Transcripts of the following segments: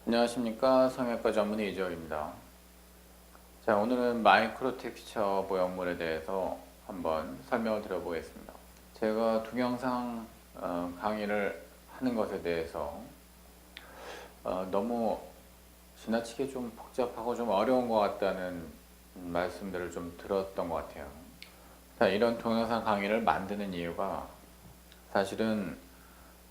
안녕하십니까, 성형외과 전문의 이재호입니다. 자, 오늘은 마이크로 텍스처 보형물에 대해서 한번 설명을 드려보겠습니다. 제가 동영상 강의를 하는 것에 대해서 너무 지나치게 좀 복잡하고 좀 어려운 것 같다는 말씀들을 좀 들었던 것 같아요. 자, 이런 동영상 강의를 만드는 이유가 사실은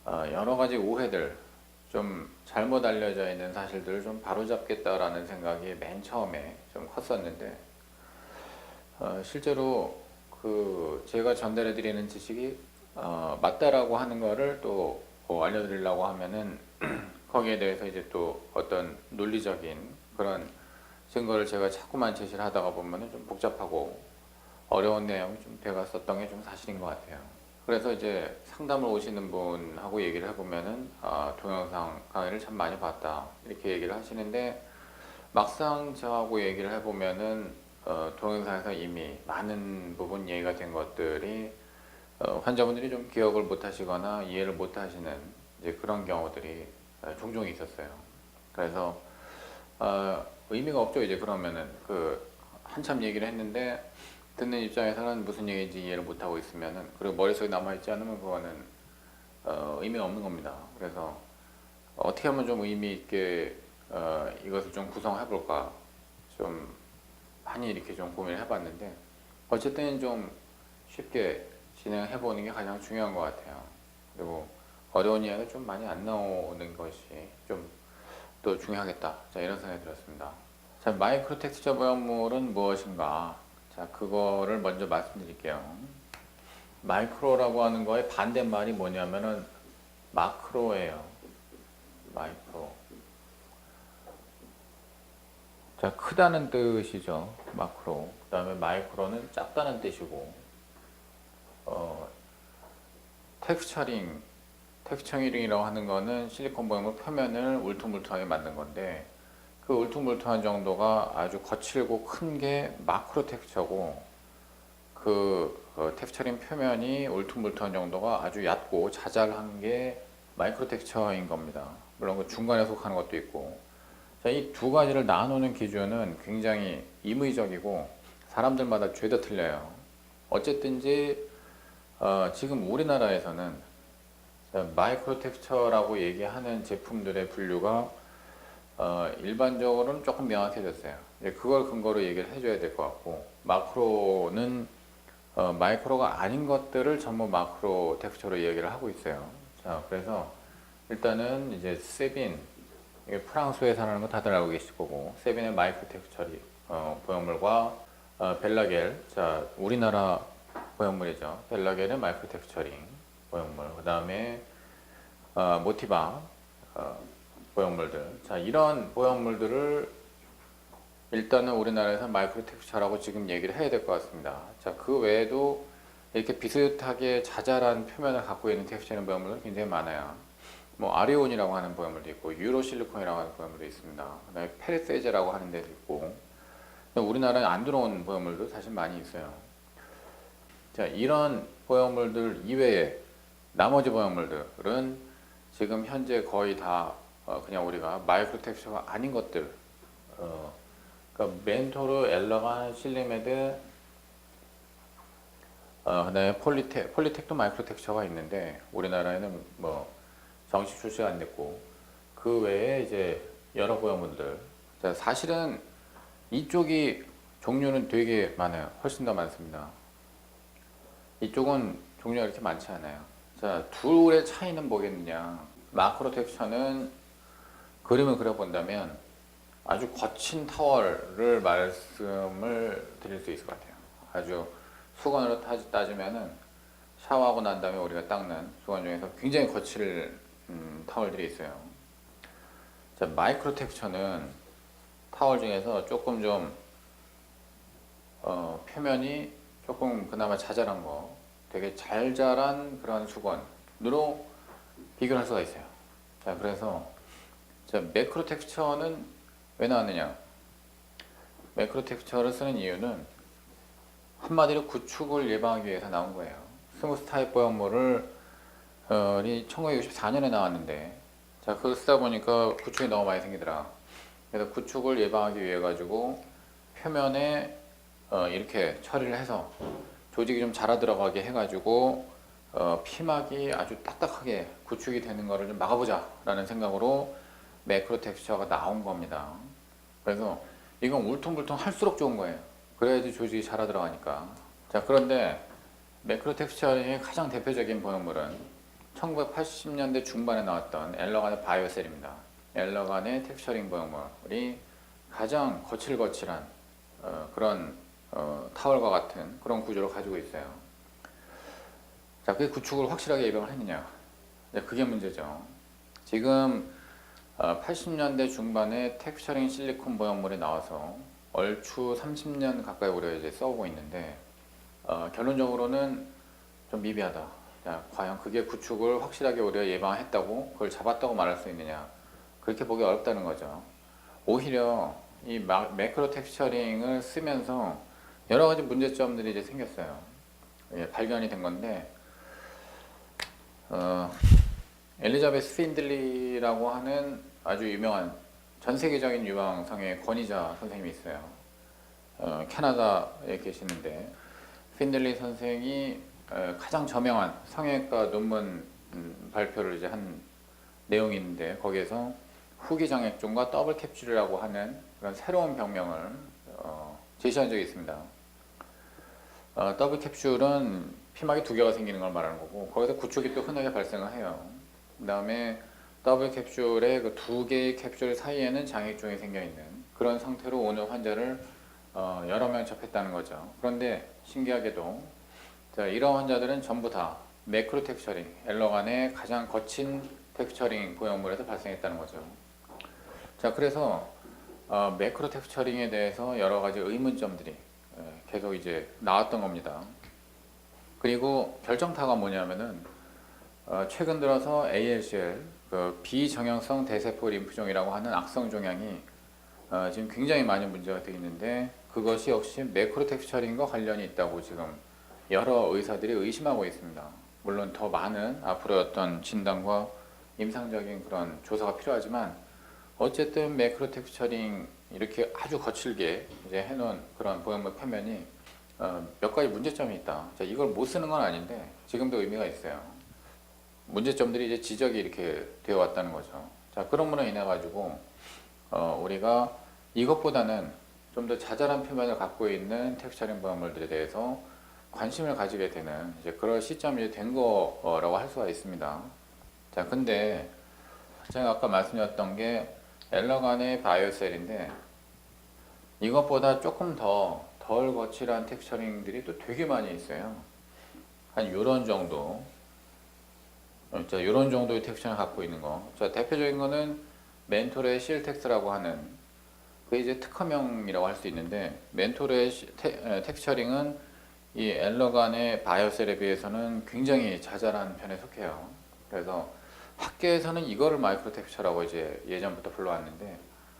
여러 가지 오해들, 좀 잘못 알려져 있는 사실들을 좀 바로잡겠다라는 생각이 맨 처음에 좀 컸었는데, 실제로 제가 전달해 드리는 지식이 맞다라고 하는 거를 또뭐 알려드리려고 하면은 거기에 대해서 이제 또 어떤 논리적인 그런 증거를 제가 자꾸만 제시를 하다가 보면은 좀 복잡하고 어려운 내용이 좀 돼갔었던 게 좀 사실인 것 같아요. 그래서 이제 상담을 오시는 분하고 얘기를 해보면은 동영상 강의를 참 많이 봤다 이렇게 얘기를 하시는데, 막상 저하고 얘기를 해보면은 동영상에서 이미 많은 부분 얘기가 된 것들이 환자분들이 좀 기억을 못 하시거나 이해를 못 하시는 이제 그런 경우들이 종종 있었어요. 그래서 의미가 없죠. 이제 그러면은 한참 얘기를 했는데 듣는 입장에서는 무슨 얘기인지 이해를 못 하고 있으면은, 그리고 머릿속에 남아있지 않으면 그거는 의미가 없는 겁니다. 그래서 어떻게 하면 좀 의미 있게 이것을 좀 구성해 볼까 좀 많이 이렇게 좀 고민을 해봤는데, 어쨌든 좀 쉽게 진행해 보는 게 가장 중요한 것 같아요. 그리고 어려운 이야기가 좀 많이 안 나오는 것이 좀 또 중요하겠다, 자, 이런 생각이 들었습니다. 자, 마이크로 텍스처 보형물은 무엇인가? 자, 그거를 먼저 말씀드릴게요. 마이크로라고 하는 거의 반대말이 뭐냐면은 마크로예요. 마이크로. 자, 크다는 뜻이죠. 마크로. 그 다음에 마이크로는 작다는 뜻이고, 어, 텍스처링이라고 하는 거는 실리콘 보형물 표면을 울퉁불퉁하게 만든 건데, 그 울퉁불퉁한 정도가 아주 거칠고 큰 게 마크로 텍스처고, 텍스처링 표면이 울퉁불퉁한 정도가 아주 얕고 자잘한 게 마이크로 텍스처인 겁니다. 물론 그 중간에 속하는 것도 있고. 자, 이 두 가지를 나누는 기준은 굉장히 임의적이고 사람들마다 죄다 틀려요. 어쨌든지 지금 우리나라에서는 마이크로 텍스처라고 얘기하는 제품들의 분류가 일반적으로는 조금 명확해졌어요. 그걸 근거로 얘기를 해줘야 될 것 같고, 마크로는 마이크로가 아닌 것들을 전부 마크로 텍스처로 얘기를 하고 있어요. 자, 그래서 일단은 이제 세빈, 이게 프랑스 회사라는 거 다들 알고 계실 거고, 세빈의 마이크로 텍스처리 보형물과 벨라겔, 자, 우리나라 보형물이죠. 벨라겔의 마이크로 텍스처링 보형물, 그 다음에 모티바 보형물들. 자, 이런 보형물들을 일단은 우리나라에서 마이크로 텍스처라고 지금 얘기를 해야 될 것 같습니다. 자, 그 외에도 이렇게 비슷하게 자잘한 표면을 갖고 있는 텍스처는 보형물은 굉장히 많아요. 뭐 아리온이라고 하는 보형물도 있고, 유로실리콘이라고 하는 보형물도 있습니다. 그다음에 페르세제라고 하는 데도 있고, 우리나라에 안 들어온 보형물도 사실 많이 있어요. 자, 이런 보형물들 이외에 나머지 보형물들은 지금 현재 거의 다 그냥 우리가 마이크로 텍스처가 아닌 것들, 그러니까 멘토르, 엘러간, 실리메드, 그다음에 폴리텍도 마이크로 텍스처가 있는데 우리나라에는 뭐 정식 출시가 안 됐고, 그 외에 이제 여러 보형물들. 자, 사실은 이쪽이 종류는 되게 많아요. 훨씬 더 많습니다. 이쪽은 종류가 이렇게 많지 않아요. 자, 둘의 차이는 뭐겠느냐? 마크로 텍스처는 그림을 그려본다면 아주 거친 타월을 말씀을 드릴 수 있을 것 같아요. 아주 수건으로 따지면은 샤워하고 난 다음에 우리가 닦는 수건 중에서 굉장히 거칠 타월들이 있어요. 자, 마이크로 텍스처는 타월 중에서 조금 좀 표면이 조금 그나마 자잘한 거, 되게 잘 자란 그런 수건으로 비교를 할 수가 있어요. 자, 그래서 매크로 텍스처는 왜 나왔느냐? 매크로 텍스처를 쓰는 이유는 한마디로 구축을 예방하기 위해서 나온 거예요. 스무스 타입 보형물이 1964년에 나왔는데 자, 그거 쓰다 보니까 구축이 너무 많이 생기더라. 그래서 구축을 예방하기 위해 가지고 표면에 이렇게 처리를 해서 조직이 좀 자라 들어가게 해가지고 피막이 아주 딱딱하게 구축이 되는 거를 좀 막아보자 라는 생각으로 매크로 텍스처가 나온 겁니다. 그래서 이건 울퉁불퉁 할수록 좋은 거예요. 그래야지 조직이 자라 들어가니까. 자, 그런데 매크로 텍스처의 가장 대표적인 보형물은 1980년대 중반에 나왔던 엘러간의 바이오셀입니다. 엘러간의 텍스처링 보형물이 가장 거칠거칠한 그런 타월과 같은 그런 구조를 가지고 있어요. 자, 그 구축을 확실하게 예방을 했느냐? 네, 그게 문제죠. 지금 80년대 중반에 텍스처링 실리콘 보형물이 나와서 얼추 30년 가까이 우리가 이제 써오고 있는데 결론적으로는 좀 미비하다. 자, 과연 그게 구축을 확실하게 우리가 예방했다고 그걸 잡았다고 말할 수 있느냐? 그렇게 보기 어렵다는 거죠. 오히려 이 매크로 텍스처링을 쓰면서 여러 가지 문제점들이 이제 생겼어요. 예, 발견이 된 건데 엘리자베스 핀들리라고 하는 아주 유명한 전 세계적인 유방성의 권위자 선생님이 있어요. 캐나다에 계시는데 핀들리 선생이 가장 저명한 성형외과 논문 발표를 이제 한 내용이 있는데 거기에서 후기 장액종과 더블 캡슐이라고 하는 그런 새로운 병명을 제시한 적이 있습니다. 더블 캡슐은 피막이 두 개가 생기는 걸 말하는 거고 거기서 구축이 또 흔하게 발생을 해요. 그 다음에 더블 캡슐의 그 두 개의 캡슐 사이에는 장액종이 생겨있는 그런 상태로 오는 환자를 여러 명 접했다는 거죠. 그런데 신기하게도 자, 이런 환자들은 전부 다 매크로 텍스처링, 엘러간의 가장 거친 텍스처링 보형물에서 발생했다는 거죠. 자, 그래서 매크로 텍스처링에 대해서 여러 가지 의문점들이 계속 이제 나왔던 겁니다. 그리고 결정타가 뭐냐면은 최근 들어서 ALCL, 그 비정형성 대세포 림프종이라고 하는 악성 종양이 지금 굉장히 많이 문제가 되어 있는데 그것이 역시 매크로 텍스처링과 관련이 있다고 지금 여러 의사들이 의심하고 있습니다. 물론 더 많은 앞으로 어떤 진단과 임상적인 그런 조사가 필요하지만 어쨌든 매크로 텍스처링 이렇게 아주 거칠게 이제 해놓은 그런 보형물 표면이 몇 가지 문제점이 있다. 자, 이걸 못 쓰는 건 아닌데 지금도 의미가 있어요. 문제점들이 이제 지적이 이렇게 되어 왔다는 거죠. 자, 그런므로 인해 가지고 우리가 이것보다는 좀 더 자잘한 표면을 갖고 있는 텍스처링 보형물들에 대해서 관심을 가지게 되는 이제 그런 시점이 된 거라고 할 수가 있습니다. 자, 근데 제가 아까 말씀드렸던 게 엘러간의 바이오셀인데 이것보다 조금 더 덜 거칠한 텍스처링들이 또 되게 많이 있어요. 한 요런 정도. 자, 요런 정도의 텍스처링을 갖고 있는 거. 자, 대표적인 거는 멘토레 실텍스라고 하는 그게 이제 특허명이라고 할 수 있는데 멘토레 텍스처링은 이 엘러간의 바이오셀에 비해서는 굉장히 자잘한 편에 속해요. 그래서 학계에서는 이거를 마이크로 텍스처라고 이제 예전부터 불러왔는데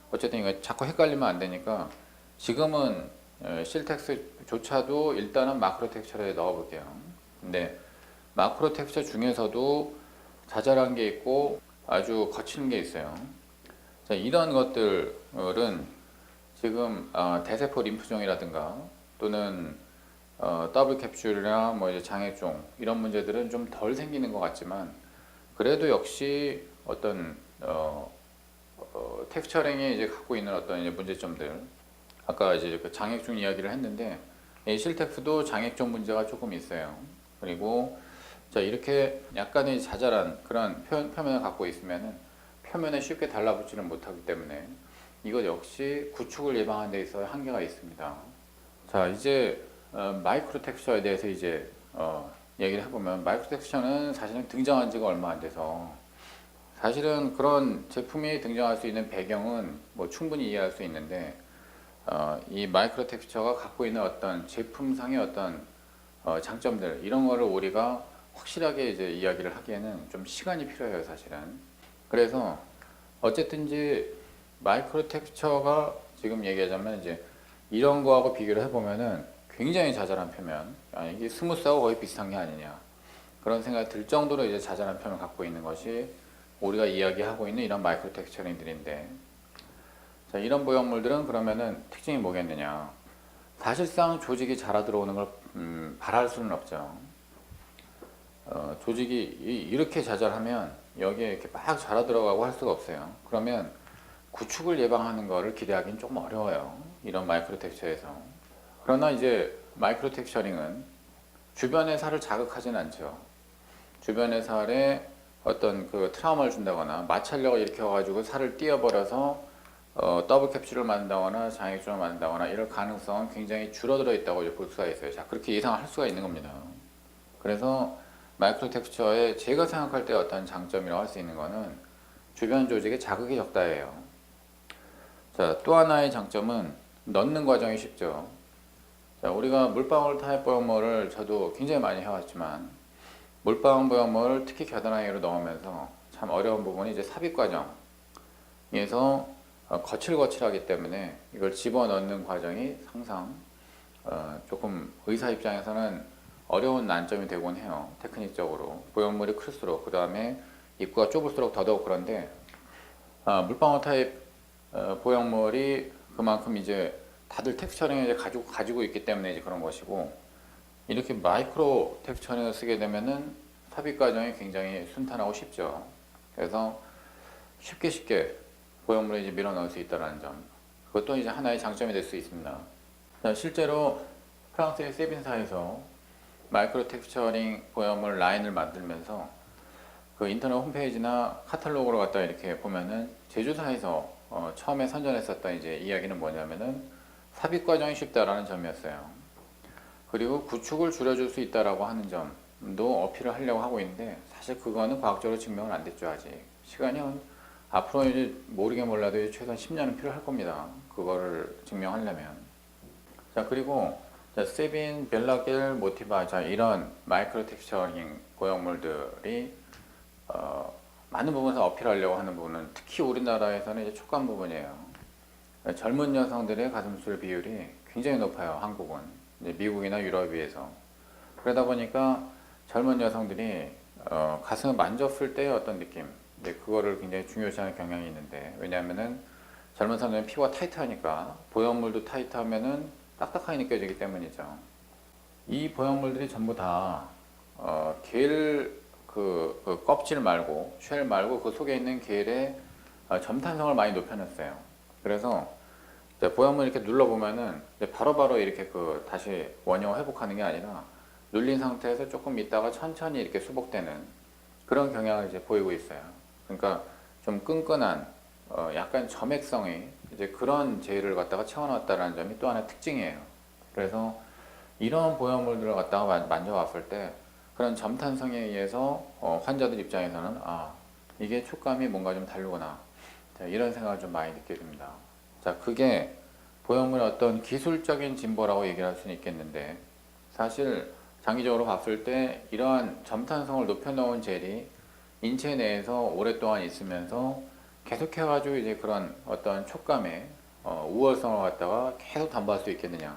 어쨌든 이거 자꾸 헷갈리면 안 되니까 지금은 실텍스조차도 일단은 마크로 텍스처에 넣어볼게요. 근데 마크로 텍스처 중에서도 자잘한 게 있고 아주 거친 게 있어요. 자, 이런 것들은 지금 대세포 림프종이라든가 또는 더블 캡슐이나 뭐 이제 장애종 이런 문제들은 좀 덜 생기는 것 같지만 그래도 역시 어떤 텍스처링이 이제 갖고 있는 어떤 이제 문제점들 아까 이제 그 장액종 이야기를 했는데 이 실텍스도 장액종 문제가 조금 있어요. 그리고 자, 이렇게 약간의 자잘한 그런 표면을 갖고 있으면은 표면에 쉽게 달라붙지는 못하기 때문에 이것 역시 구축을 예방하는 데 있어 한계가 있습니다. 자, 이제 마이크로 텍스처에 대해서 이제 얘기를 해보면 마이크로 텍스처는 사실은 등장한 지가 얼마 안 돼서 사실은 그런 제품이 등장할 수 있는 배경은 뭐 충분히 이해할 수 있는데 이 마이크로 텍스처가 갖고 있는 어떤 제품상의 어떤 장점들 이런 거를 우리가 확실하게 이제 이야기를 하기에는 좀 시간이 필요해요, 사실은. 그래서 어쨌든지 마이크로 텍스처가 지금 얘기하자면 이제 이런 거하고 비교를 해보면은 굉장히 자잘한 표면, 이게 스무스하고 거의 비슷한 게 아니냐 그런 생각이 들 정도로 이제 자잘한 표면을 갖고 있는 것이 우리가 이야기하고 있는 이런 마이크로 텍스처링들인데, 자, 이런 보형물들은 그러면은 특징이 뭐겠느냐? 사실상 조직이 자라 들어오는 걸 바랄 수는 없죠. 조직이 이렇게 자잘하면 여기에 이렇게 막 자라 들어가고 할 수가 없어요. 그러면 구축을 예방하는 거를 기대하기는 조금 어려워요. 이런 마이크로 텍스처에서. 그러나 이제 마이크로 텍스처링은 주변의 살을 자극하진 않죠. 주변의 살에 어떤 그 트라우마를 준다거나 마찰력을 일으켜가지고 살을 띄어버려서 더블 캡슐을 만든다거나 장애증을 만든다거나 이럴 가능성은 굉장히 줄어들어 있다고 볼 수가 있어요. 자, 그렇게 예상할 수가 있는 겁니다. 그래서 마이크로 텍스처의 제가 생각할 때 어떤 장점이라고 할 수 있는 거는 주변 조직의 자극이 적다예요. 자, 또 하나의 장점은 넣는 과정이 쉽죠. 자, 우리가 물방울 타입 보형물을 저도 굉장히 많이 해왔지만 물방울 보형물을 특히 겨드랑이로 넣으면서 참 어려운 부분이 이제 삽입 과정에서 거칠거칠하기 때문에 이걸 집어넣는 과정이 항상 조금 의사 입장에서는 어려운 난점이 되곤 해요. 테크닉적으로 보형물이 클수록, 그 다음에 입구가 좁을수록 더더욱 그런데 물방울 타입 보형물이 그만큼 이제 다들 텍스처링을 이제 가지고 있기 때문에 이제 그런 것이고, 이렇게 마이크로 텍스처링을 쓰게 되면은 삽입 과정이 굉장히 순탄하고 쉽죠. 그래서 쉽게 보형물을 이제 밀어 넣을 수 있다는 점, 그것도 이제 하나의 장점이 될 수 있습니다. 실제로 프랑스의 세빈사에서 마이크로 텍스처링 보형물 라인을 만들면서 그 인터넷 홈페이지나 카탈로그로 갖다 이렇게 보면은 제조사에서 처음에 선전했었던 이제 이야기는 뭐냐면은 삽입 과정이 쉽다라는 점이었어요. 그리고 구축을 줄여줄 수 있다라고 하는 점도 어필을 하려고 하고 있는데, 사실 그거는 과학적으로 증명은 안 됐죠. 아직 시간이 앞으로 이제 모르게 몰라도 이제 최소한 10년은 필요할 겁니다. 그거를 증명하려면. 자, 그리고 자, 세빈, 벨라겔, 모티바, 자, 이런 마이크로 텍스처링 보형물들이 많은 부분에서 어필하려고 하는 부분은 특히 우리나라에서는 이제 촉감 부분이에요. 젊은 여성들의 가슴술 비율이 굉장히 높아요. 한국은 이제 미국이나 유럽에 비해서. 그러다 보니까 젊은 여성들이 가슴을 만졌을 때의 어떤 느낌, 그거를 굉장히 중요시하는 경향이 있는데, 왜냐하면은 젊은 사람들은 피부가 타이트하니까 보형물도 타이트하면은 딱딱하게 느껴지기 때문이죠. 이 보형물들이 전부 다 겔 그 껍질 말고 쉘 말고 그 속에 있는 겔의 점탄성을 많이 높여놨어요. 그래서 보형물 이렇게 눌러보면은 바로바로 이렇게 그 다시 원형 회복하는 게 아니라 눌린 상태에서 조금 있다가 천천히 이렇게 수복되는 그런 경향을 이제 보이고 있어요. 그러니까 좀 끈끈한 약간 점액성이 이제 그런 젤을 갖다가 채워놨다는 점이 또 하나의 특징이에요. 그래서 이런 보형물들을 갖다가 만져봤을 때 그런 점탄성에 의해서 환자들 입장에서는 이게 촉감이 뭔가 좀 다르구나, 자, 이런 생각을 좀 많이 느끼게 됩니다. 자, 그게 보형물의 어떤 기술적인 진보라고 얘기를 할 수는 있겠는데, 사실 장기적으로 봤을 때 이러한 점탄성을 높여놓은 젤이 인체 내에서 오랫동안 있으면서 계속해가지고 이제 그런 어떤 촉감의 우월성을 갖다가 계속 담보할 수 있겠느냐.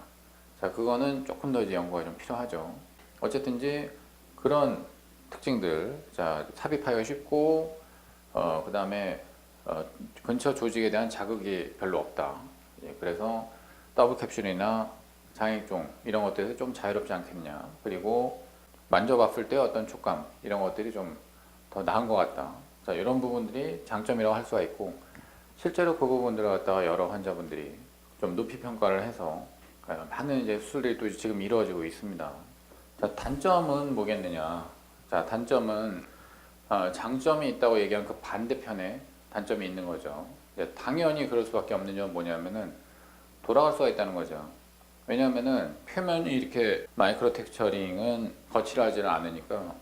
자, 그거는 조금 더 이제 연구가 좀 필요하죠. 어쨌든지 그런 특징들, 자, 삽입하기가 쉽고, 그 다음에 근처 조직에 대한 자극이 별로 없다. 그래서 더블 캡슐이나 장액종 이런 것들에서 좀 자유롭지 않겠냐. 그리고 만져봤을 때 어떤 촉감 이런 것들이 좀 더 나은 것 같다. 자, 이런 부분들이 장점이라고 할 수가 있고, 실제로 그 부분들을 갖다가 여러 환자분들이 좀 높이 평가를 해서 많은 이제 수술들이 또 지금 이루어지고 있습니다. 자, 단점은 뭐겠느냐. 자, 단점은 장점이 있다고 얘기한 그 반대편에 단점이 있는 거죠. 당연히 그럴 수밖에 없는 점은 뭐냐면은 돌아갈 수가 있다는 거죠. 왜냐하면은 표면이 이렇게 마이크로 텍스처링은 거칠하지는 않으니까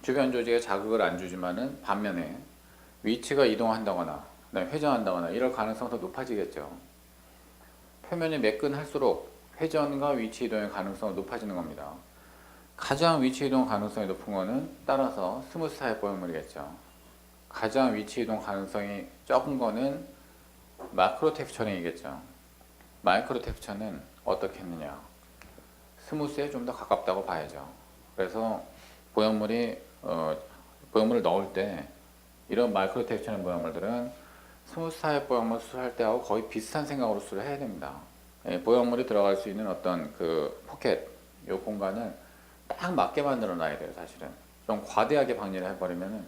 주변 조직에 자극을 안 주지만은 반면에 위치가 이동한다거나 회전한다거나 이럴 가능성이 더 높아지겠죠. 표면이 매끈할수록 회전과 위치 이동의 가능성이 높아지는 겁니다. 가장 위치 이동 가능성이 높은 거는 따라서 스무스 타입 보형물이겠죠. 가장 위치 이동 가능성이 적은 거는 마크로 텍스처링이겠죠. 마이크로 텍스처는 어떻게 했느냐, 스무스에 좀 더 가깝다고 봐야죠. 그래서 보형물을 넣을 때 이런 마이크로 텍스처링 보형물들은 스무스 타입 보형물 수술할 때하고 거의 비슷한 생각으로 수술을 해야 됩니다. 예, 보형물이 들어갈 수 있는 어떤 그 포켓, 요 공간을 딱 맞게 만들어 놔야 돼요, 사실은. 좀 과대하게 박리를 해버리면은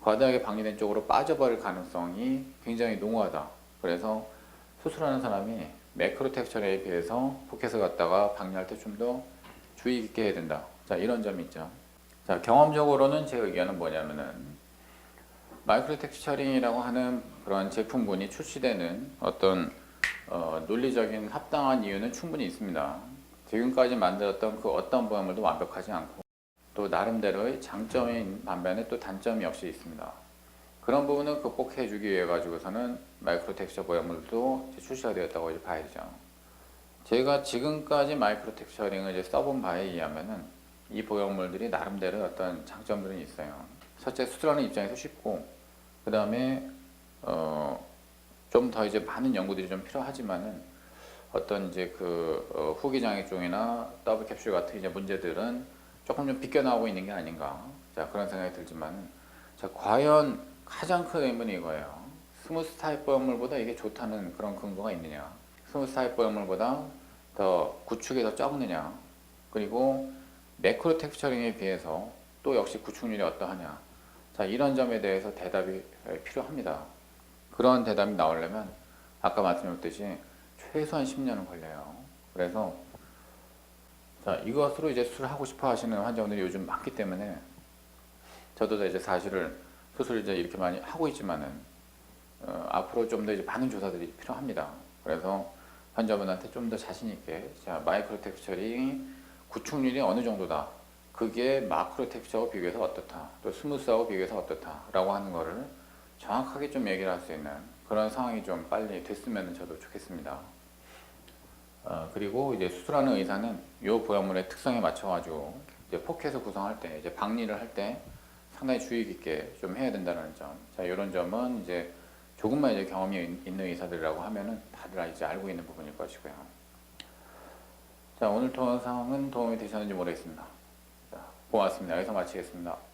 과다하게 박리된 쪽으로 빠져버릴 가능성이 굉장히 농후하다. 그래서 수술하는 사람이 매크로 텍스처링에 비해서 포켓을 갖다가 박리할 때 좀 더 주의 깊게 해야 된다. 자, 이런 점이 있죠. 자, 경험적으로는 제 의견은 뭐냐면은 마이크로 텍스처링이라고 하는 그런 제품군이 출시되는 어떤 논리적인 합당한 이유는 충분히 있습니다. 지금까지 만들었던 그 어떤 보형물도 완벽하지 않고 또 나름대로의 장점인 반면에 또 단점이 역시 있습니다. 그런 부분을 극복해 주기 위해 가지고서는 마이크로 텍스처 보형물도 출시가 되었다고 이제 봐야 되죠. 제가 지금까지 마이크로 텍스처링을 이제 써본 바에 의하면은 이 보형물들이 나름대로 어떤 장점들은 있어요. 첫째, 수술하는 입장에서 쉽고, 그 다음에 좀 더 이제 많은 연구들이 좀 필요하지만은 어떤 이제 그 후기 장애증이나 더블 캡슐 같은 이제 문제들은 조금 좀 비껴나오고 있는 게 아닌가. 자, 그런 생각이 들지만, 자, 과연 가장 큰 의문이 이거예요. 스무스 타입 보형물보다 이게 좋다는 그런 근거가 있느냐. 스무스 타입 보형물보다 더 구축이 더 적느냐. 그리고 매크로 텍스처링에 비해서 또 역시 구축률이 어떠하냐. 자, 이런 점에 대해서 대답이 필요합니다. 그런 대답이 나오려면 아까 말씀드렸듯이 최소한 10년은 걸려요. 그래서 자, 이것으로 이제 수술을 하고 싶어 하시는 환자분들이 요즘 많기 때문에 저도 이제 사실은 수술을 이제 이렇게 많이 하고 있지만은 앞으로 좀 더 이제 많은 조사들이 필요합니다. 그래서 환자분한테 좀 더 자신 있게 자, 마이크로 텍스처링이 구축률이 어느 정도다. 그게 마크로 텍스처하고 비교해서 어떻다. 또 스무스하고 비교해서 어떻다라고 하는 거를 정확하게 좀 얘기를 할 수 있는 그런 상황이 좀 빨리 됐으면 저도 좋겠습니다. 그리고 이제 수술하는 의사는 이 보형물의 특성에 맞춰가지고 이제 포켓을 구성할 때, 이제 박리를 할 때 상당히 주의 깊게 좀 해야 된다는 점. 자, 이런 점은 이제 조금만 이제 경험이 있는 의사들이라고 하면은 다들 이제 알고 있는 부분일 것이고요. 자, 오늘 동영상은 도움이 되셨는지 모르겠습니다. 자, 고맙습니다. 여기서 마치겠습니다.